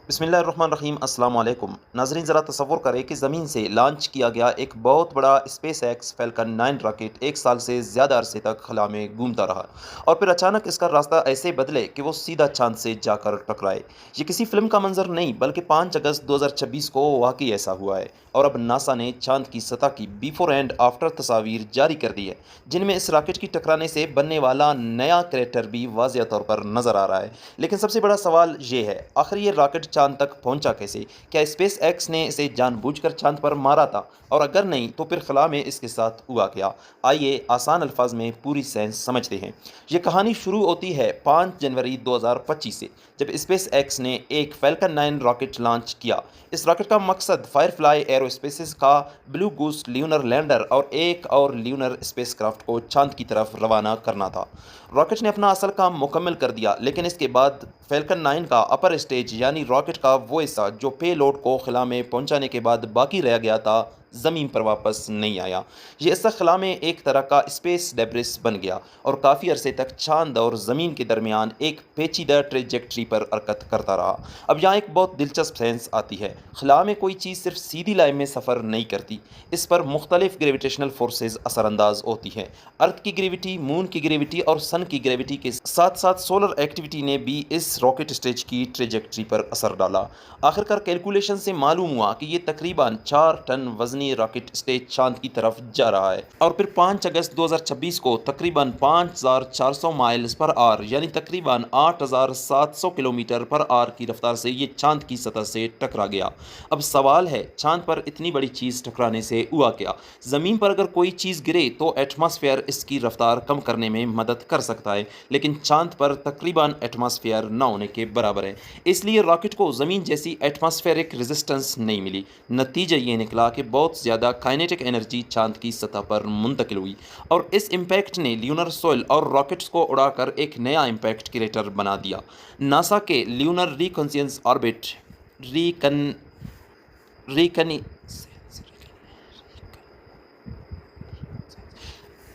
بسم اللہ الرحمن الرحیم السلام علیکم ناظرین، ذرا تصور کریں کہ زمین سے لانچ کیا گیا ایک بہت بڑا اسپیس ایکس فیلکن 9 راکٹ ایک سال سے زیادہ عرصے تک خلا میں گھومتا رہا اور پھر اچانک اس کا راستہ ایسے بدلے کہ وہ سیدھا چاند سے جا کر ٹکرائے۔ یہ کسی فلم کا منظر نہیں بلکہ 5 اگست 2026 کو واقعی ایسا ہوا ہے، اور اب ناسا نے چاند کی سطح کی بیفور اینڈ آفٹر تصاویر جاری کر دی ہے، جن میں اس راکٹ کی ٹکرانے سے بننے والا نیا کریٹر بھی واضح طور پر نظر آ رہا ہے۔ لیکن سب سے بڑا سوال یہ ہے، آخر یہ راکٹ چاند تک پہنچا کیسے؟ کیا اسپیس ایکس نے اسے جان بوجھ کر چاند پر مارا تھا؟ اور اگر نہیں تو پھر خلا میں اس کے ساتھ ہوا کیا؟ آئیے آسان الفاظ میں پوری سائنس سمجھتے ہیں۔ یہ کہانی شروع ہوتی ہے 5 جنوری 2025 سے، جب اسپیس ایکس نے ایک فیلکن 9 راکٹ لانچ کیا۔ اس راکٹ کا مقصد فائر فلائی ایرو اسپیسز کا بلو گوسٹ لیونر لینڈر اور ایک اور لیونر اسپیس کرافٹ کو چاند کی طرف روانہ کرنا تھا۔ راکٹ نے اپنا اصل کام مکمل کر دیا، لیکن اس کے بعد فیلکن 9 کا اپر اسٹیج یعنی راکٹ کا وہ حصہ جو پے لوڈ کو خلا میں پہنچانے کے بعد باقی رہ گیا تھا، زمین پر واپس نہیں آیا۔ یہ حصہ خلا میں ایک طرح کا اسپیس ڈیبرس بن گیا اور کافی عرصے تک چاند اور زمین کے درمیان ایک پیچیدہ ٹریجیکٹری پر حرکت کرتا رہا۔ اب یہاں ایک بہت دلچسپ سائنس آتی ہے۔ خلا میں کوئی چیز صرف سیدھی لائن میں سفر نہیں کرتی، اس پر مختلف گریویٹیشنل فورسز اثر انداز ہوتی ہیں۔ ارتھ کی گریویٹی، مون کی گریویٹی اور سن کی گریویٹی کے ساتھ ساتھ سولر ایکٹیویٹی نے بھی اس راکٹ اسٹیج کی ٹریجیکٹری پر اثر ڈالا۔ آخرکار کیلکولیشن سے معلوم ہوا کہ یہ تقریباً 4 ٹن وزنی راکٹ اسٹیج چاند کی طرف جا رہا ہے، اور پھر 5 اگست 2026 کو تقریباً 5400 مائلز پر آر یعنی تقریباً 8700 کلومیٹر پر آر کی رفتار سے یہ چاند کی سطح سے ٹکرا گیا۔ اب سوال ہے، چاند پر اتنی بڑی چیز ٹکرانے سے ہوا کیا؟ زمین پر اگر کوئی چیز گرے تو ایٹماسفیئر اس کی رفتار کم کرنے میں مدد کر سکتا ہے، لیکن چاند پر تقریباً ایٹماسفیئر نہ ہونے کے برابر ہے، اس لیے راکٹ کو زمین جیسی ایٹماسفیئرک ریزسٹنس نہیں ملی۔ نتیجہ یہ نکلا کہ بہت زیادہ کائنیٹک انرجی چاند کی سطح پر منتقل ہوئی، اور اس امپیکٹ نے لیونر سوئل اور راکٹس کو اڑا کر ایک نیا امپیکٹ کریٹر بنا دیا۔ ناسا کے لیونر ریکنسینس آربٹ ریکنی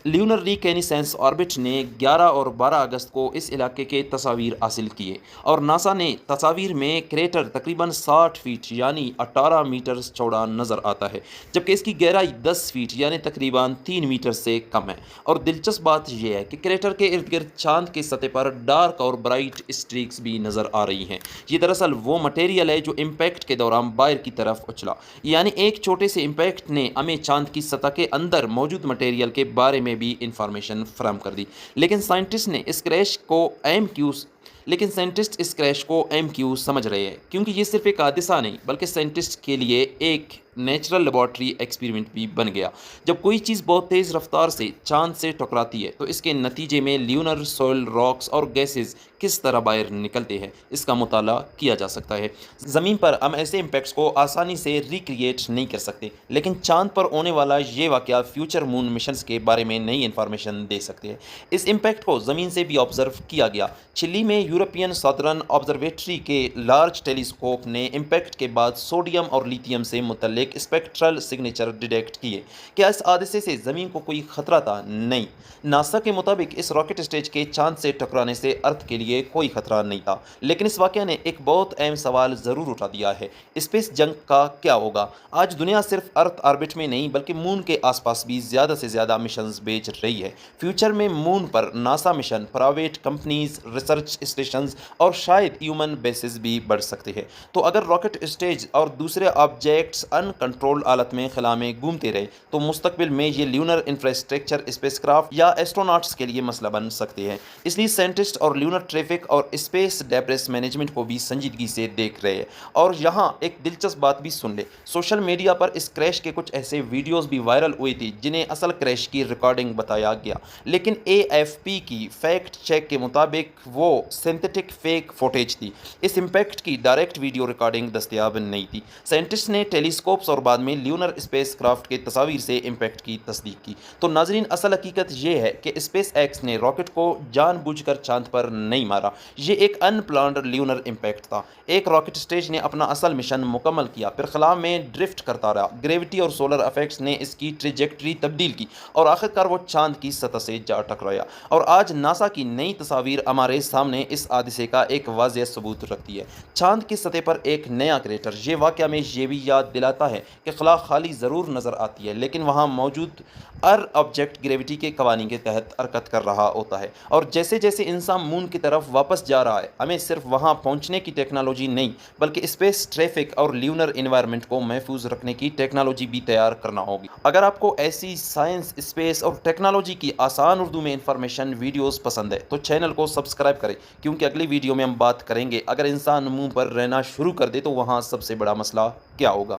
لیونر ریکنیسنس آربٹ نے 11 اور 12 اگست کو اس علاقے کے تصاویر حاصل کیے، اور ناسا نے تصاویر میں کریٹر تقریباً 60 فیٹ یعنی 18 میٹر چوڑا نظر آتا ہے، جبکہ اس کی گہرائی 10 فیٹ یعنی تقریباً 3 میٹر سے کم ہے۔ اور دلچسپ بات یہ ہے کہ کریٹر کے ارد گرد چاند کی سطح پر ڈارک اور برائٹ اسٹریکس بھی نظر آ رہی ہیں۔ یہ دراصل وہ مٹیریل ہے جو امپیکٹ کے دوران باہر کی طرف اچھلا، یعنی ایک چھوٹے سے امپیکٹ نے ہمیں چاند کی سطح کے اندر موجود مٹیریل کے بارے میں بھی انفارمیشن فراہم کر دی۔ لیکن سائنٹسٹ اس کریش کو ایم کیو سمجھ رہے ہیں، کیونکہ یہ صرف ایک حادثہ نہیں بلکہ سائنٹسٹ کے لیے ایک نیچرل لیبارٹری ایکسپیریمنٹ بھی بن گیا۔ جب کوئی چیز بہت تیز رفتار سے چاند سے ٹکراتی ہے تو اس کے نتیجے میں لیونر سوئل، راکس اور گیسز کس طرح باہر نکلتے ہیں، اس کا مطالعہ کیا جا سکتا ہے۔ زمین پر ہم ایسے امپیکٹس کو آسانی سے ریکریٹ نہیں کر سکتے، لیکن چاند پر ہونے والا یہ واقعہ فیوچر مون مشنز کے بارے میں نئی انفارمیشن دے سکتے ہیں۔ اس امپیکٹ کو زمین سے بھی آبزرو کیا گیا۔ چلی میں یورپین سادرن آبزرویٹری کے لارج ٹیلیسکوپ نے امپیکٹ کے بعد سوڈیم اور لیتھیم سے متعلق اسپیکٹرل سگنیچر ڈیٹیکٹ کیے۔ کیا اس حادثے سے زمین کو کوئی خطرہ تھا؟ نہیں۔ ناسا کے مطابق اس راکٹ اسٹیج کے چاند سے ٹکرانے سے ارتھ کے لیے کوئی خطرہ نہیں تھا، لیکن اس واقعہ نے ایک بہت اہم سوال ضرور اٹھا دیا ہے، اسپیس جنگ کا کیا ہوگا؟ آج دنیا صرف ارتھ آربٹ میں نہیں بلکہ مون کے آس پاس بھی زیادہ سے زیادہ مشنز بھیج رہی ہے۔ فیوچر میں مون پر NASA mission, private companies, research stations اور شاید ہیومن بیسز بھی بڑھ سکتے ہیں۔ تو اگر راکٹ اسٹیج اور دوسرے آبجیکٹس ان کنٹرول حالت میں خلا میں گھومتے رہے تو مستقبل میں یہ لیونر انفراسٹرکچر اسپیس کرافٹ یا ایسٹروناٹس کے لیے مسئلہ بن سکتے ہیں۔ اس لیے سائنٹسٹ اور لیونر ٹریفک اور اسپیس ڈیبرس مینجمنٹ کو بھی سنجیدگی سے دیکھ رہے ہیں۔ اور یہاں ایک دلچسپ بات بھی سن لے، سوشل میڈیا پر اس کریش کے کچھ ایسے ویڈیوز بھی وائرل ہوئی تھی جنہیں اصل کریش کی ریکارڈنگ بتایا گیا، لیکن اے ایف پی کی فیکٹ چیک کے مطابق وہ سنتھیٹک فیک فوٹیج تھی۔ اس امپیکٹ کی ڈائریکٹ ویڈیو ریکارڈنگ دستیاب نہیں تھی۔ سائنٹسٹ نے ٹیلیسکوپ ٹیلیسکوپس اور بعد میں لیونر اسپیس کرافٹ کے تصاویر سے امپیکٹ کی تصدیق کی۔ تو ناظرین، اصل حقیقت یہ ہے کہ اسپیس ایکس نے راکٹ کو جان بوجھ کر چاند پر نہیں مارا، یہ ایک ان پلانڈ لیونر امپیکٹ تھا۔ ایک راکٹ اسٹیج نے اپنا اصل مشن مکمل کیا، پھر خلا میں ڈرفٹ کرتا رہا، گریوٹی اور سولر افیکٹس نے اس کی ٹریجیکٹری تبدیل کی اور آخرکار وہ چاند کی سطح سے جا ٹکرایا۔ اور آج ناسا کی نئی تصاویر ہمارے سامنے اس حادثے کا ایک واضح ثبوت رکھتی ہے۔ چاند کی سطح پر ایک نیا کریٹر، یہ واقعہ میں یہ بھی یاد دلاتا ہے کہ خلا خالی ضرور نظر آتی ہے، لیکن وہاں موجود ہر آبجیکٹ گریوٹی کے قوانین کے تحت حرکت کر رہا ہوتا ہے۔ اور جیسے جیسے انسان مون کی طرف واپس جا رہا ہے، ہمیں صرف وہاں پہنچنے کی ٹیکنالوجی نہیں بلکہ اسپیس ٹریفک اور لیونر انوائرمنٹ کو محفوظ رکھنے کی ٹیکنالوجی بھی تیار کرنا ہوگی۔ اگر آپ کو ایسی سائنس، اسپیس اور ٹیکنالوجی کی آسان اردو میں انفارمیشن ویڈیوز پسند ہے تو چینل کو سبسکرائب کریں، کیونکہ اگلی ویڈیو میں ہم بات کریں گے اگر انسان مون پر رہنا شروع کر دے تو وہاں سب سے بڑا مسئلہ کیا ہوگا۔